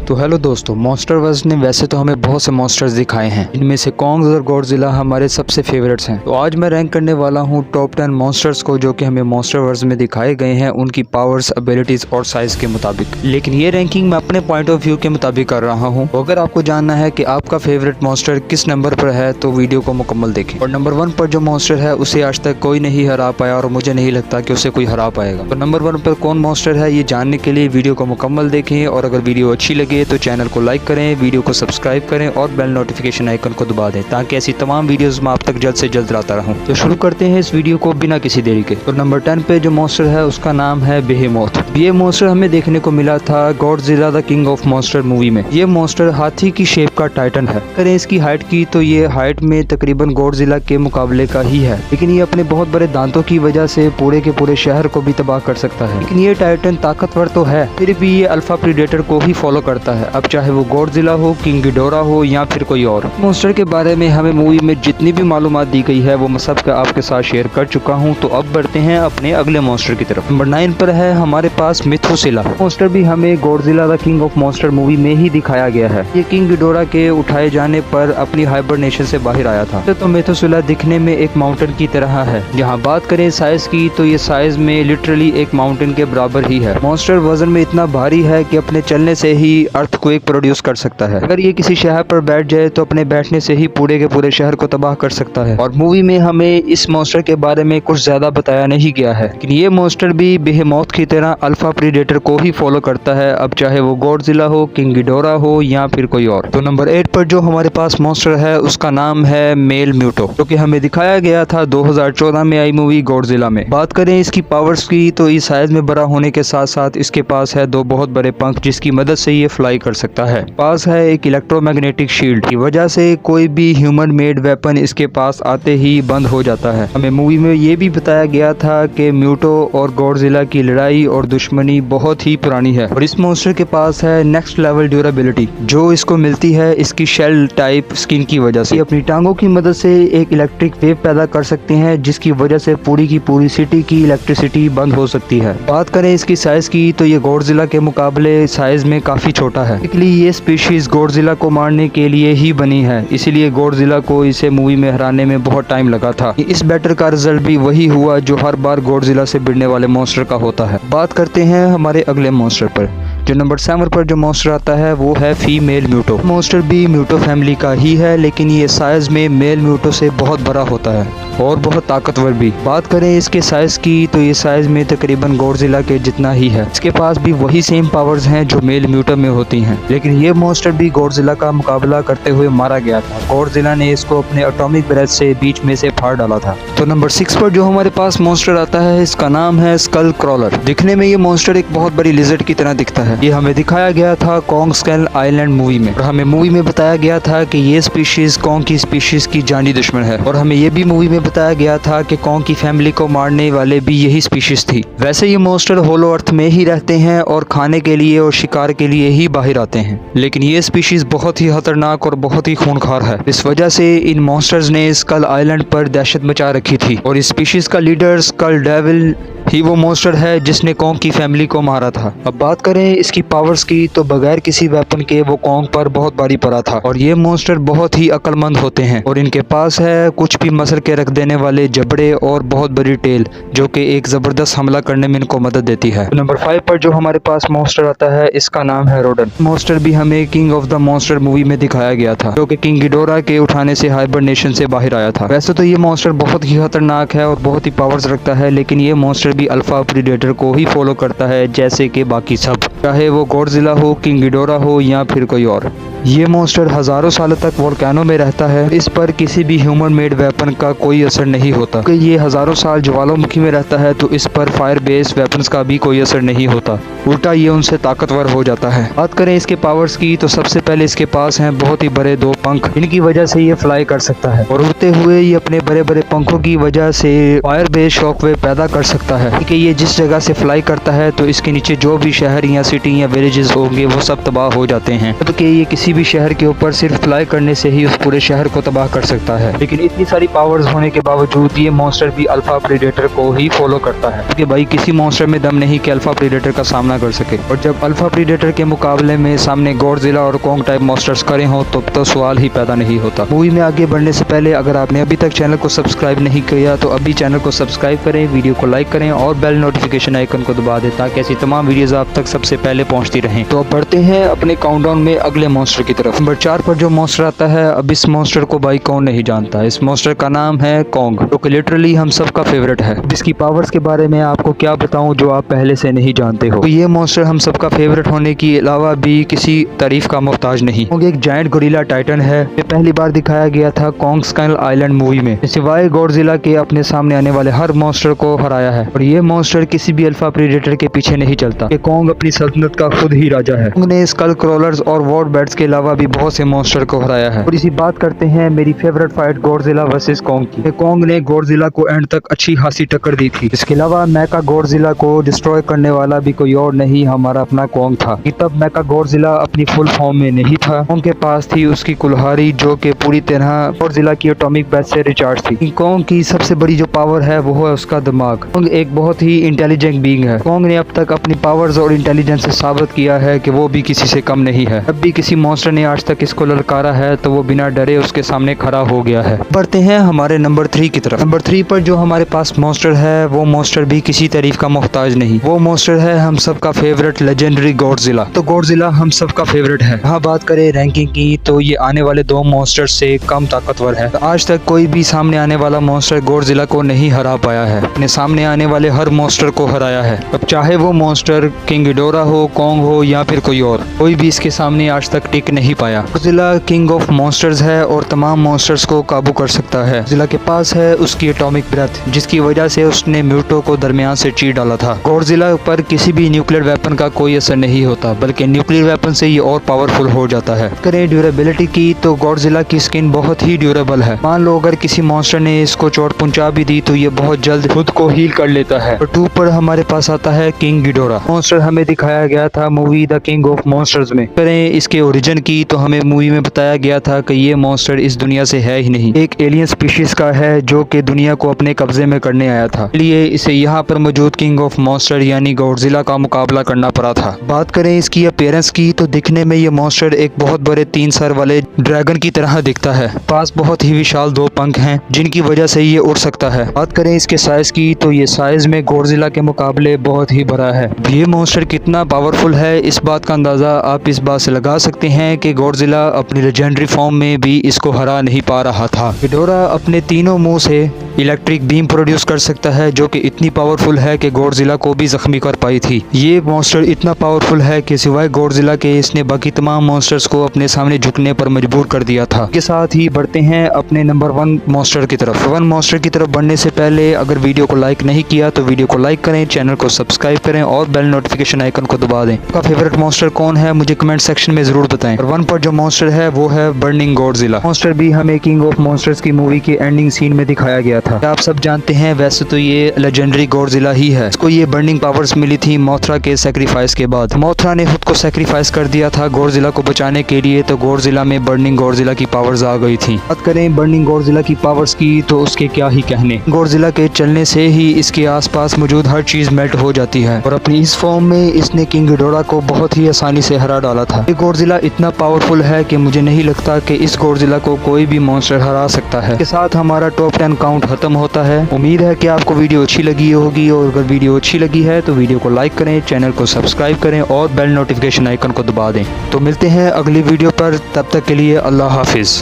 तो हेलो दोस्तों, मॉन्स्टरवर्स ने वैसे तो हमें बहुत से मॉन्स्टर्स दिखाए हैं, इनमें से कॉन्ग और गॉडजिला हमारे सबसे फेवरेट्स हैं। तो आज मैं रैंक करने वाला हूं टॉप 10 मॉन्स्टर्स को जो कि हमें मॉन्स्टरवर्स में दिखाए गए हैं, उनकी पावर्स, एबिलिटीज और साइज के मुताबिक। लेकिन ये रैंकिंग मैं अपने पॉइंट ऑफ व्यू के मुताबिक कर रहा हूँ। तो अगर आपको जानना है कि आपका फेवरेट मॉन्स्टर किस नंबर पर है तो वीडियो को मुकम्मल देखें। और नंबर 1 पर जो मॉन्स्टर है उसे आज तक कोई नहीं हरा पाया और मुझे नहीं लगता कि उसे कोई हरा पाएगा। तो नंबर 1 पर कौन मॉन्स्टर है ये जानने के लिए वीडियो को मुकम्मल देखें, और अगर वीडियो अच्छी लगे तो चैनल को लाइक करें, वीडियो को सब्सक्राइब करें और बेल नोटिफिकेशन आइकन को दबा दें ताकि ऐसी तमाम वीडियोस मैं आप तक जल्द से जल्द लाता रहूं। तो शुरू करते हैं इस वीडियो को बिना किसी देरी के। तो नंबर 10 पे जो मॉन्स्टर है उसका नाम है बेहेमोथ। ये मॉन्स्टर हमें देखने को मिला था Godzilla the king of monster movie में। ये मॉन्स्टर हाथी की शेप का टाइटन है। करें इसकी हाइट की तो ये हाइट में तकरीबन गॉडजिला के मुकाबले का ही है, लेकिन ये अपने बहुत बड़े दांतों की वजह से पूरे के पूरे शहर को भी तबाह कर सकता है। लेकिन ये टाइटन ताकतवर तो है, फिर भी ये अल्फा प्रीडेटर को ही फॉलो करता है, अब चाहे वो गॉडजिला हो, किंग गिडोरा हो या फिर कोई और। मॉन्स्टर के बारे में हमें मूवी में जितनी भी मालूमात दी गई है वो मैं सब आपके साथ शेयर कर चुका हूँ। तो अब बढ़ते हैं अपने अगले मॉन्स्टर की तरफ। नंबर 9 पर है हमारे पास मिथुसिला। मॉन्स्टर भी हमें Godzilla the king of monster movie में ही दिखाया गया है। ये किंग गिडोरा के उठाए जाने पर अपनी हाइबरनेशन से बाहर आया था। तो मिथुसिला दिखने में एक माउंटेन की तरह है। यहाँ बात करें साइज की तो ये साइज में लिटरली एक माउंटेन के बराबर ही है। मॉन्स्टर वजन में इतना भारी है कि अपने चलने से ही अर्थक्वेक प्रोड्यूस कर सकता है। अगर ये किसी शहर पर बैठ जाए तो अपने बैठने से ही पूरे के पूरे शहर को तबाह कर सकता है। और मूवी में हमें इस मॉन्स्टर के बारे में कुछ ज्यादा बताया नहीं गया है, लेकिन ये मॉन्स्टर भी बेहेमोथ की तरह अल्फा प्रीडेटर को ही फॉलो करता है, अब चाहे वो गॉडजिला हो, किंग गिडोरा हो या फिर कोई और। तो नंबर 8 पर जो हमारे पास मॉन्स्टर है उसका नाम है मेल म्यूटो, जो कि हमें दिखाया गया था 2014 में आई मूवी गॉडजिला में। बात करें इसकी पावर्स की तो इस साइज में बड़ा होने के साथ साथ इसके पास है 2 बहुत बड़े पंख जिसकी मदद से ये फ्लाई कर सकता है। पास है एक इलेक्ट्रोमैग्नेटिक शील्ड की वजह से कोई भी ह्यूमन मेड वेपन इसके पास आते ही बंद हो जाता है। हमें मूवी में ये भी बताया गया था कि म्यूटो और गॉडजिला की लड़ाई और दुश्मनी बहुत ही पुरानी है, और इस मॉन्स्टर के पास है नेक्स्ट लेवल ड्यूरेबिलिटी जो इसको मिलती है इसकी शेल टाइप स्किन की वजह से। अपनी टांगों की मदद से एक इलेक्ट्रिक वेव पैदा कर सकते हैं जिसकी वजह से पूरी की पूरी सिटी की इलेक्ट्रिसिटी बंद हो सकती है। बात करें इसकी साइज की तो ये गॉडजिला के मुकाबले साइज में काफी छोटा है, इसलिए ये स्पीशीज गॉडजिला को मारने के लिए ही बनी है, इसीलिए गॉडजिला को इसे मूवी में हराने में बहुत टाइम लगा था। इस बैटल का रिजल्ट भी वही हुआ जो हर बार गॉडजिला से भिड़ने वाले मॉन्स्टर का होता है। बात करते हैं हमारे अगले मॉन्स्टर पर। जो नंबर 7 पर जो मॉन्स्टर आता है वो है फीमेल म्यूटो। मॉन्स्टर भी म्यूटो फैमिली का ही है, लेकिन ये साइज में मेल म्यूटो से बहुत बड़ा होता है और बहुत ताकतवर भी। बात करें इसके साइज की तो ये साइज में तकरीबन गॉडजिला के जितना ही है। इसके पास भी वही सेम पावर्स हैं जो मेल म्यूटो में होती हैं, लेकिन ये मॉन्स्टर भी गॉडजिला का मुकाबला करते हुए मारा गया था। गॉडजिला ने इसको अपने एटॉमिक ब्रेथ से बीच में से फाड़ डाला था। तो नंबर 6 पर जो हमारे पास मॉन्स्टर आता है इसका नाम है स्कल क्रॉलर। दिखने में ये मॉन्स्टर एक बहुत बड़ी लिजर्ड की तरह दिखता है। ये हमें दिखाया गया था कॉन्ग स्केल आइलैंड मूवी में, और हमें मूवी में बताया गया था कि ये स्पीशीज कॉन्ग की स्पीशीज की जानी दुश्मन है, और हमें ये भी मूवी में बताया गया था कि कॉन्ग की फैमिली को मारने वाले भी यही स्पीशीज थी। वैसे ये मॉन्स्टर होलो अर्थ में ही रहते हैं और खाने के लिए और शिकार के लिए ही बाहर आते हैं, लेकिन ये स्पीशीज बहुत ही खतरनाक और बहुत ही खूंखार है। इस वजह से इन मॉन्स्टर्स ने स्कल आइलैंड पर दहशत मचा रखी थी, और इस स्पीशीज का लीडर स्कल डेविल ही वो मॉन्स्टर है जिसने कॉन्ग की फैमिली को मारा था। अब बात करें इसकी पावर्स की तो बगैर किसी वेपन के वो कॉन्ग पर बहुत भारी पड़ा था, और ये मॉन्स्टर बहुत ही अक्लमंद होते हैं, और इनके पास है कुछ भी मसल के रख देने वाले जबड़े और बहुत बड़ी टेल जो कि एक जबरदस्त हमला करने में इनको मदद देती है। नंबर 5 पर जो हमारे पास मॉन्स्टर आता है इसका नाम है रोडन। मॉन्स्टर भी हमें king of the monster movie में दिखाया गया था, जो कि किंग गिडोरा के उठाने से हाइबरनेशन से बाहर आया था। वैसे तो ये मॉन्स्टर बहुत ही खतरनाक है और बहुत ही पावर्स रखता है, लेकिन ये मॉन्स्टर भी अल्फा प्रीडेटर को ही फॉलो करता है जैसे कि बाकी सब, चाहे वो गॉडजिला हो, किंग गिडोरा हो या फिर कोई और। ये मॉन्स्टर हजारों सालों तक वोल्केनो में रहता है। इस पर किसी भी ह्यूमन मेड वेपन का कोई असर नहीं होता, क्योंकि ये हजारों साल ज्वालामुखी में रहता है तो इस पर फायर बेस्ड वेपन्स का भी कोई असर नहीं होता, उल्टा ये उनसे ताकतवर हो जाता है। बात करें इसके पावर्स की तो सबसे पहले इसके पास हैं बहुत ही बड़े 2 पंख, इनकी वजह से ये फ्लाई कर सकता है, और उड़ते हुए ये अपने बड़े बड़े पंखों की वजह से फायर बेस्ड शॉकवेव पैदा कर सकता है, क्योंकि ये जिस जगह से फ्लाई करता है तो इसके नीचे जो भी शहर या सिटी या विलेजेस होंगे वो सब तबाह हो जाते हैं, जबकि ये किसी भी शहर के ऊपर सिर्फ फ्लाई करने से ही उस पूरे शहर को तबाह कर सकता है। लेकिन इतनी सारी पावर्स होने के बावजूद ये मॉन्स्टर भी अल्फा प्रेडेटर को ही फॉलो करता है, क्योंकि भाई किसी मॉन्स्टर में दम नहीं कि अल्फा प्रेडेटर का सामना कर सके। और जब अल्फा प्रेडेटर के मुकाबले में सामने गॉडजिला और कॉन्ग टाइप मॉन्स्टर्स खड़े हों तो सवाल ही पैदा नहीं होता। मूवी में आगे बढ़ने से पहले अगर आपने अभी तक चैनल को सब्सक्राइब नहीं किया तो अभी चैनल को सब्सक्राइब करें, वीडियो को लाइक करें और बेल नोटिफिकेशन आइकन को दबा दें ताकि ऐसी तमाम वीडियोस आप तक सबसे पहले पहुंचती रहें। तो अब बढ़ते हैं अपने काउंटडाउन में अगले मॉन्स्टर की तरफ। नंबर 4 पर जो मॉन्स्टर आता है, अब इस मॉन्स्टर को भाई कौन नहीं जानता। इस मॉन्स्टर का नाम है कॉन्ग, जो कि लिटरली हम सबका फेवरेट है। जिसकी पावर्स के बारे में आपको क्या बताऊं जो आप पहले से नहीं जानते हो। तो ये मॉन्स्टर हम सबका फेवरेट होने के अलावा भी किसी तारीफ का मोहताज नहीं। कॉन्ग एक जायंट गोरिल्ला टाइटन है। ये पहली बार दिखाया गया था कॉन्ग स्काई आइलैंड मूवी में। सिवाय गॉडजिला के अपने सामने आने वाले हर मॉन्स्टर को हराया है और ये मॉन्स्टर किसी भी अल्फा प्रेडेटर के पीछे नहीं चलता। ये कॉन्ग अपनी सल्तनत का खुद ही राजा है। कॉन्ग ने स्कल क्रॉलर्स और वॉर बैट्स के अलावा भी बहुत से मॉन्स्टर को हराया है। और इसी बात करते हैं मेरी favourite fight Godzilla versus Kong की। कॉन्ग ने गॉडजिला को एंड तक अच्छी खासी टक्कर दी थी। इसके अलावा मेका गॉडजिला को डिस्ट्रॉय करने वाला भी कोई और नहीं, हमारा अपना कॉन्ग था। तब मेका गॉडजिला अपनी फुल फॉर्म में नहीं था। कॉन्ग के पास थी उसकी कुल्हाड़ी जो कि पूरी तरह गॉडजिला की एटॉमिक बैच से रिचार्ज थी। कॉन्ग की सबसे बड़ी जो पावर है वो है उसका दिमाग। कॉन्ग एक बहुत ही इंटेलिजेंट बीइंग है। कॉन्ग ने अब तक अपनी पावर्स और इंटेलिजेंस से साबित किया है कि वो भी किसी से कम नहीं है। जब भी किसी मॉन्स्टर ने आज तक इसको ललकारा है तो वो बिना डरे उसके सामने खड़ा हो गया है। बढ़ते हैं हमारे नंबर 3 की तरफ। नंबर 3 पर जो हमारे पास मॉन्स्टर है वो मॉन्स्टर भी किसी तारीफ का मोहताज नहीं। वो मॉन्स्टर है हम सबका फेवरेट लेजेंडरी गॉडजिला। तो गॉडजिला हम सबका फेवरेट है। यहाँ बात करें रैंकिंग की तो ये आने वाले 2 मॉन्स्टर से कम ताकतवर है। तो आज तक कोई भी सामने आने वाला मॉन्स्टर गॉडजिला को नहीं हरा पाया है। अपने सामने आने वाले हर मॉन्स्टर को हराया है। अब चाहे वो मॉन्स्टर किंग गिडोरा हो, कॉन्ग हो या फिर कोई और, कोई भी इसके सामने आज तक टिक नहीं पाया। गॉडजिला किंग ऑफ मॉन्स्टर्स है और तमाम मॉन्स्टर्स को काबू कर सकता है। गॉडजिला के पास है उसकी एटॉमिक ब्रेथ, जिसकी वजह से उसने म्यूटो को दरमियान से चीर डाला था। गॉडजिला पर किसी भी न्यूक्लियर वेपन का कोई असर नहीं होता, बल्कि न्यूक्लियर वेपन से ये और पावरफुल हो जाता है। करें ड्यूरेबिलिटी की तो गॉडजिला की स्किन बहुत ही ड्यूरेबल है। मान लो अगर किसी मॉन्स्टर ने इसको चोट पहुंचा भी दी तो ये बहुत जल्द खुद को हील कर लेता है। और 2 पर हमारे पास आता है किंग गिडोरा। मॉन्स्टर हमें दिखाया गया था movie the king of monsters में। करें इसके ओरिजिन की तो हमें मूवी में बताया गया था कि ये मॉन्स्टर इस दुनिया से है ही नहीं, एक एलियन स्पीशीज का है जो कि दुनिया को अपने कब्जे में करने आया था। इसलिए इसे यहाँ पर मौजूद किंग ऑफ मॉन्स्टर यानी गॉडजिला का मुकाबला करना पड़ा था। बात करें इसकी अपीयरेंस की तो दिखने में ये मॉन्स्टर एक बहुत बड़े 3 सर वाले ड्रैगन की तरह दिखता है। पास बहुत ही विशाल 2 पंख हैं जिनकी वजह से ये उड़ सकता है। बात करें इसके साइज की तो ये साइज में गॉडजिला के मुकाबले बहुत ही बड़ा है। ये मॉन्स्टर कितना पावरफुल है इस बात का अंदाजा आप इस बात से लगा सकते हैं कि गॉडजिला अपनी लेजेंडरी फॉर्म में भी इसको हरा नहीं पा रहा था। गिडोरा अपने तीनों मुंह से इलेक्ट्रिक बीम प्रोड्यूस कर सकता है जो कि इतनी पावरफुल है कि गॉडजिला को भी जख्मी कर पाई थी। ये मॉन्स्टर इतना पावरफुल है कि सिवाय गॉडजिला के इसने बाकी तमाम मॉन्स्टर्स को अपने सामने झुकने पर मजबूर कर दिया था। के साथ ही बढ़ते हैं अपने नंबर 1 मॉन्स्टर की तरफ। 1 मॉन्स्टर की तरफ बढ़ने से पहले अगर वीडियो को लाइक नहीं किया तो वीडियो को लाइक करें, चैनल को सब्सक्राइब करें और बेल नोटिफिकेशन आइकन को दबा दें। आपका फेवरेट मॉन्स्टर कौन है मुझे कमेंट सेक्शन में जरूर बताएं। और 1 पर जो मॉन्स्टर है वो है बर्निंग गॉडजिला। मॉन्स्टर भी हमें किंग ऑफ मॉन्स्टर्स की मूवी के एंडिंग सीन में दिखाया गया था। आप सब जानते हैं वैसे तो ये लेजेंडरी गॉडजिला ही है। इसको ये बर्निंग पावर्स मिली थी मोथरा के सैक्रिफाइस के बाद। मोथरा ने खुद को सैक्रिफाइस कर दिया था गॉडजिला को बचाने के लिए, तो गॉडजिला में बर्निंग गॉडजिला की पावर्स आ गई थी। बात करें बर्निंग गॉडजिला की पावर्स की तो उसके क्या ही कहने। गॉडजिला के चलने से ही इसके आसपास मौजूद हर चीज मेल्ट हो जाती है और अपनी इस फॉर्म में इसने किंग गिडोरा को बहुत ही आसानी से हरा डाला था। ये गॉडजिला इतना पावरफुल है कि मुझे नहीं लगता कि इस गॉडजिला को कोई भी मॉन्स्टर हरा सकता है। इसके साथ हमारा टॉप 10 काउंट खत्म होता है। उम्मीद है कि आपको वीडियो अच्छी लगी होगी और अगर वीडियो अच्छी लगी है तो वीडियो को लाइक करें, चैनल को सब्सक्राइब करें और बेल नोटिफिकेशन आइकन को दबा दें। तो मिलते हैं अगली वीडियो पर, तब तक के लिए अल्लाह हाफिज।